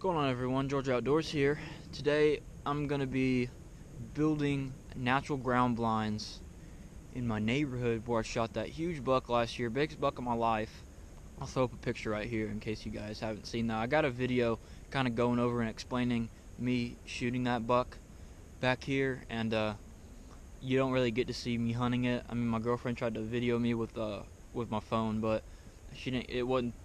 Going on, everyone? George Outdoors here. Today I'm going to be building natural ground blinds in my neighborhood where I shot that huge buck last year, biggest buck of my life. I'll throw up a picture right here in case you guys haven't seen that. I got a video kind of going over and explaining me shooting that buck back here, and you don't really get to see me hunting it. I mean, my girlfriend tried to video me with my phone, but she didn't. It wasn't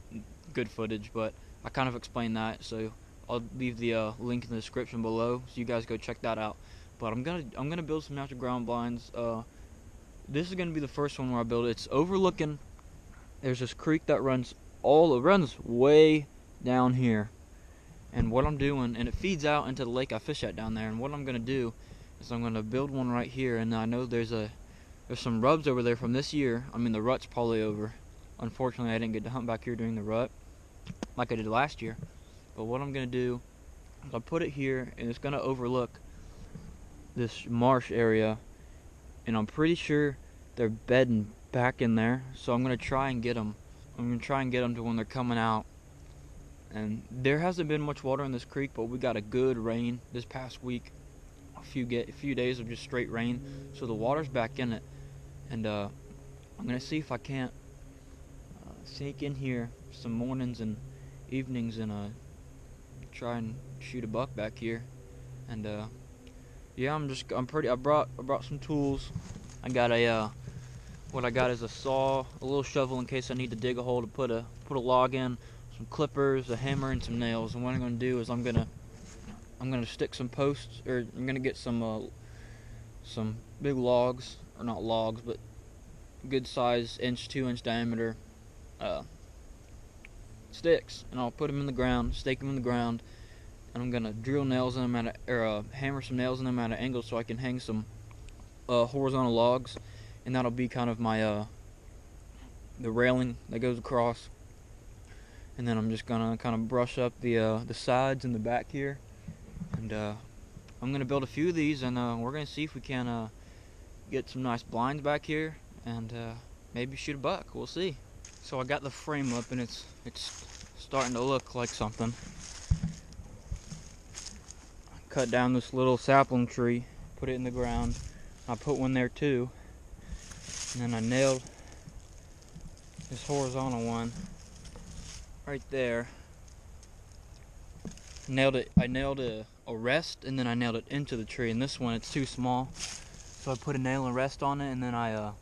good footage, but I kind of explained that, so I'll leave the link in the description below, so you guys go check that out. But I'm gonna build some natural ground blinds. This is gonna be the first one where I build it. It's overlooking. There's this creek that runs way down here, and what I'm doing, and it feeds out into the lake I fish at down there. And what I'm gonna do is I'm gonna build one right here. And I know there's some rubs over there from this year. I mean, the rut's probably over. Unfortunately, I didn't get to hunt back here during the rut like I did last year. But what I'm going to do is I'll put it here, and it's going to overlook this marsh area, and I'm pretty sure they're bedding back in there, so I'm going to try and get them. I'm going to try and get them to when they're coming out. And there hasn't been much water in this creek, but we got a good rain this past week, a few days of just straight rain, so the water's back in it. And I'm going to see if I can't sneak in here some mornings and evenings and try and shoot a buck back here. And yeah, I brought some tools. I got what I got is a saw, a little shovel in case I need to dig a hole to put a log in, some clippers, a hammer, and some nails. And what I'm gonna do is I'm gonna stick some posts, or I'm gonna get some big logs, or not logs, but good size 2-inch diameter sticks, and I'll put them in the ground, stake them in the ground, and I'm gonna drill nails in them hammer some nails in them at an angle so I can hang some horizontal logs, and that'll be kind of my the railing that goes across. And then I'm just gonna kind of brush up the sides and the back here, and I'm gonna build a few of these, and we're gonna see if we can get some nice blinds back here, and maybe shoot a buck. We'll see. So I got the frame up, and it's starting to look like something. I cut down this little sapling tree, put it in the ground. I put one there too, and then I nailed this horizontal one right there. I nailed a rest, and then I nailed it into the tree. And this one, it's too small, so I put a nail and rest on it, and then I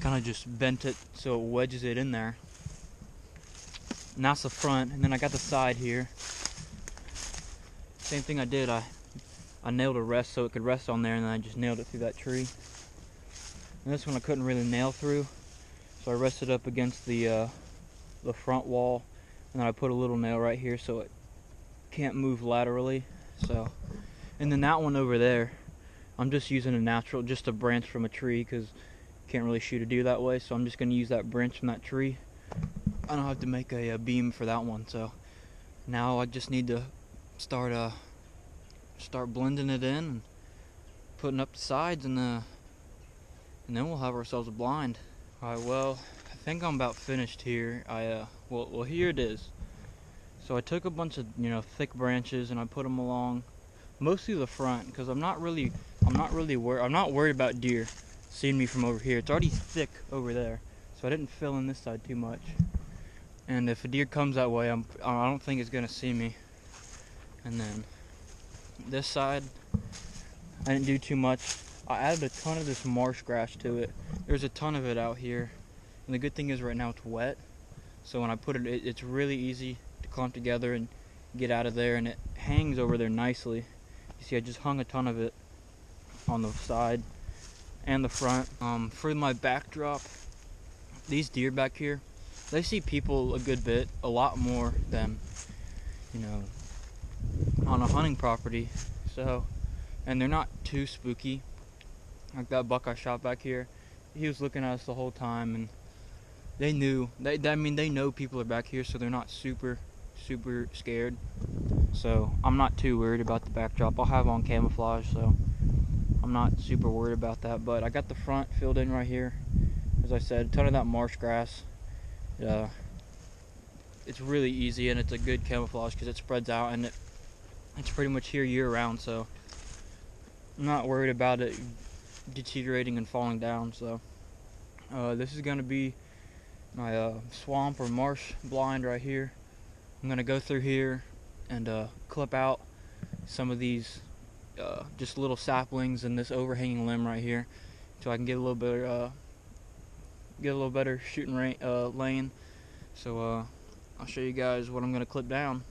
kind of just bent it so it wedges it in there. And that's the front. And then I got the side here. Same thing I did. I nailed a rest so it could rest on there, and then I just nailed it through that tree. And this one I couldn't really nail through, so I rested up against the front wall, and then I put a little nail right here so it can't move laterally. So, and then that one over there, I'm just using just a branch from a tree, because can't really shoot a deer that way, so I'm just going to use that branch from that tree. I don't have to make a beam for that one, so now I just need to start blending it in and putting up the sides, and then we'll have ourselves a blind. Alright, well, I think I'm about finished here. Well, here it is. So I took a bunch of thick branches, and I put them along mostly the front, because I'm not worried about deer seeing me from over here. It's already thick over there, so I didn't fill in this side too much. And if a deer comes that way, I don't think it's gonna see me. And then this side, I didn't do too much. I added a ton of this marsh grass to it. There's a ton of it out here, and the good thing is right now it's wet, so when I put it's really easy to clump together and get out of there, and it hangs over there nicely. You see, I just hung a ton of it on the side and the front. For my backdrop, these deer back here, they see people a lot more than on a hunting property. So, and they're not too spooky. Like that buck I shot back here, he was looking at us the whole time, and they know people are back here, so they're not super scared. So I'm not too worried about the backdrop. I'll have on camouflage, so I'm not super worried about that. But I got the front filled in right here. As I said, a ton of that marsh grass. it's really easy, and it's a good camouflage because it spreads out, and it's pretty much here year round, so I'm not worried about it deteriorating and falling down. So this is going to be my swamp or marsh blind right here. I'm going to go through here and clip out some of these just little saplings and this overhanging limb right here, so I can get a little better shooting lane. So I'll show you guys what I'm going to clip down.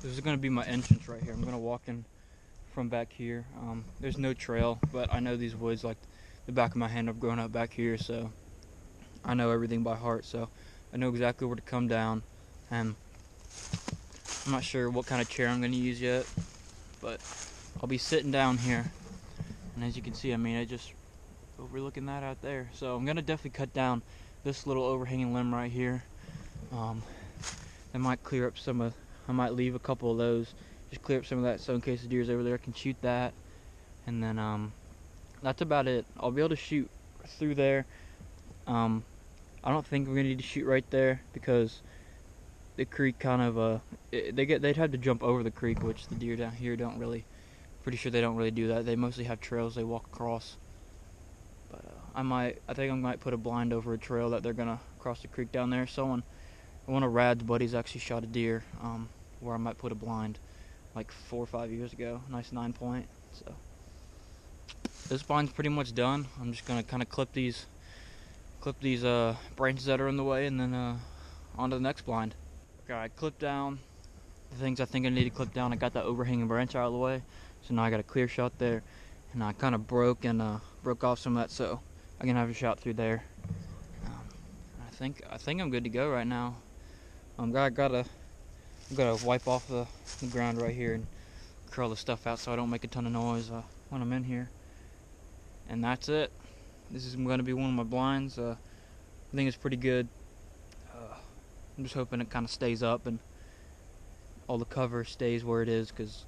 This is going to be my entrance right here. I'm going to walk in from back here. There's no trail, but I know these woods like the back of my hand. I've grown up back here, so I know everything by heart, so I know exactly where to come down. And I'm not sure what kind of chair I'm going to use yet, but I'll be sitting down here, and as you can see, I mean, I just overlooking that out there. So I'm going to definitely cut down this little overhanging limb right here. That might clear up some of, I might leave a couple of those, just clear up some of that, so in case the deer's over there I can shoot that. And then that's about it. I'll be able to shoot through there. I don't think we're gonna need to shoot right there because the creek kind of they'd have to jump over the creek, which the deer down here don't really, pretty sure they don't really do that. They mostly have trails they walk across. But I think I might put a blind over a trail that they're gonna cross the creek down there. One of Rad's buddies actually shot a deer where I might put a blind like 4 or 5 years ago. Nice 9-point. So this blind's pretty much done. I'm just gonna kind of clip these branches that are in the way, and then on to the next blind. Okay, I clipped down the things I think I need to clip down. I got that overhanging branch out of the way, so now I got a clear shot there, and I kind of broke off some of that, so I can have a shot through there. I think I'm good to go right now. I'm gonna wipe off the ground right here and curl the stuff out so I don't make a ton of noise when I'm in here. And that's it. This is going to be one of my blinds. I think it's pretty good. I'm just hoping it kind of stays up and all the cover stays where it is, because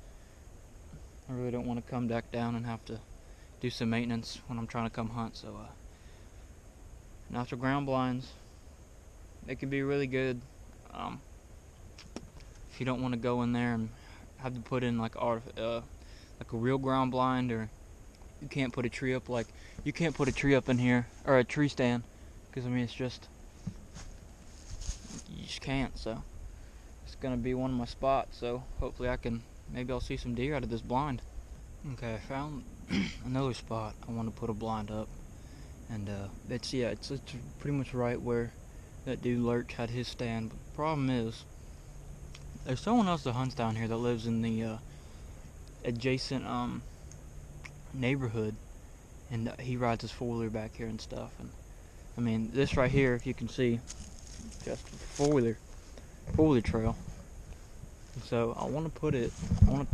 I really don't want to come back down and have to do some maintenance when I'm trying to come hunt. So natural ground blinds, they can be really good. If you don't want to go in there and have to put in like a real ground blind, or you can't put a tree up, like you can't put a tree up in here, or a tree stand, because I mean it's just, you just can't. So it's gonna be one of my spots, so hopefully maybe I'll see some deer out of this blind. Okay, I found another spot I want to put a blind up, and it's pretty much right where that dude Lurch had his stand. But the problem is, there's someone else that hunts down here that lives in the adjacent neighborhood, and he rides his 4-wheeler back here and stuff. And I mean, this right here, if you can see, just a 4-wheeler trail. And so I want to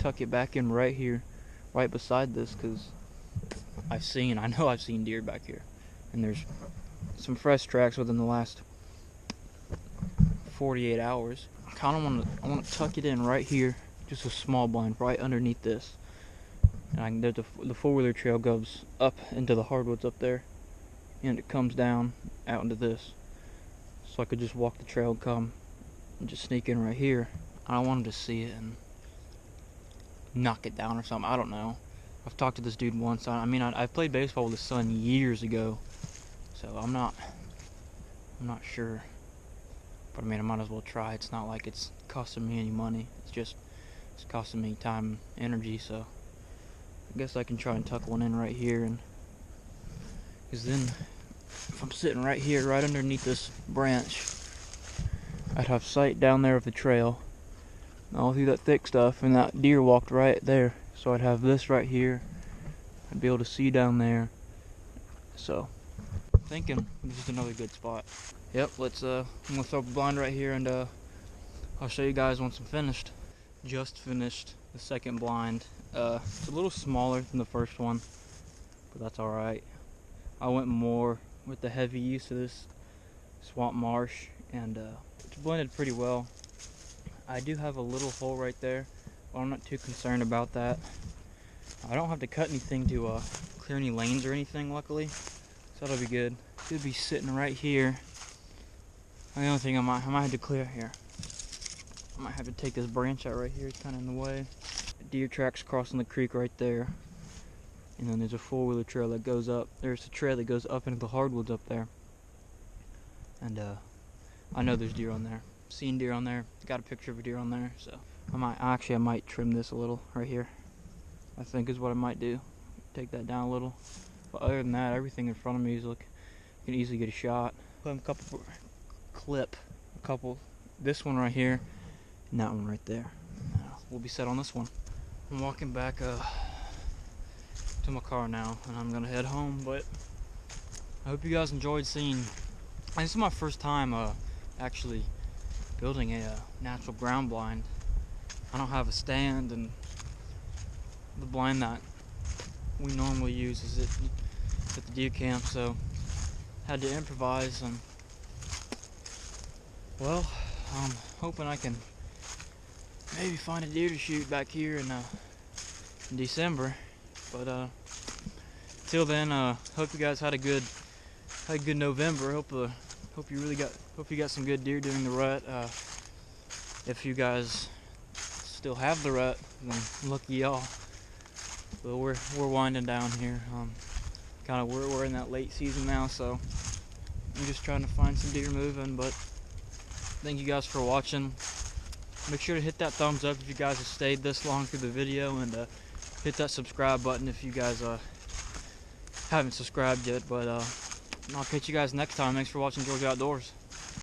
tuck it back in right here, right beside this, because I know I've seen deer back here, and there's some fresh tracks within the last 48 hours. I want to tuck it in right here, just a small blind right underneath this. And the 4-wheeler trail goes up into the hardwoods up there, and it comes down out into this. So I could just walk the trail and come and just sneak in right here. I don't want him to see it and knock it down or something. I don't know. I've talked to this dude once. I mean, I played baseball with his son years ago, so I'm not sure. But I mean, I might as well try. It's not like it's costing me any money. It's costing me time and energy. So I guess I can try and tuck one in right here, and because then if I'm sitting right here, right underneath this branch, I'd have sight down there of the trail, all through that thick stuff, and that deer walked right there. So I'd have this right here. I'd be able to see down there. So I'm thinking this is another good spot. Yep, I'm gonna throw up a blind right here, and I'll show you guys once I'm finished. Just finished the second blind. It's a little smaller than the first one, but that's alright. I went more with the heavy use of this swamp marsh, and it's blended pretty well. I do have a little hole right there, but I'm not too concerned about that. I don't have to cut anything to clear any lanes or anything, luckily, so that'll be good. Should be sitting right here. The only thing I might have to clear here. I might have to take this branch out right here. It's kind of in the way. Deer tracks crossing the creek right there. And then there's a four-wheeler trail that goes up. There's a trail that goes up into the hardwoods up there. And I know there's deer on there. Seen deer on there. Got a picture of a deer on there. So I might trim this a little right here. I think is what I might do. Take that down a little. But other than that, everything in front of me is look. You can easily get a shot. Put a couple this one right here, and that one right there. We'll be set on this one. I'm walking back to my car now, and I'm gonna head home. But I hope you guys enjoyed seeing. This is my first time actually building a natural ground blind. I don't have a stand, and the blind that we normally use is at the deer camp, so had to improvise. And well, I'm hoping I can maybe find a deer to shoot back here in December. But till then, hope you guys had a good November. Hope you got some good deer during the rut. If you guys still have the rut, then lucky y'all. But we're winding down here. We're in that late season now, so I'm just trying to find some deer moving. But thank you guys for watching. Make sure to hit that thumbs up if you guys have stayed this long through the video, and hit that subscribe button if you guys haven't subscribed yet. But I'll catch you guys next time. Thanks for watching Georgia Outdoors.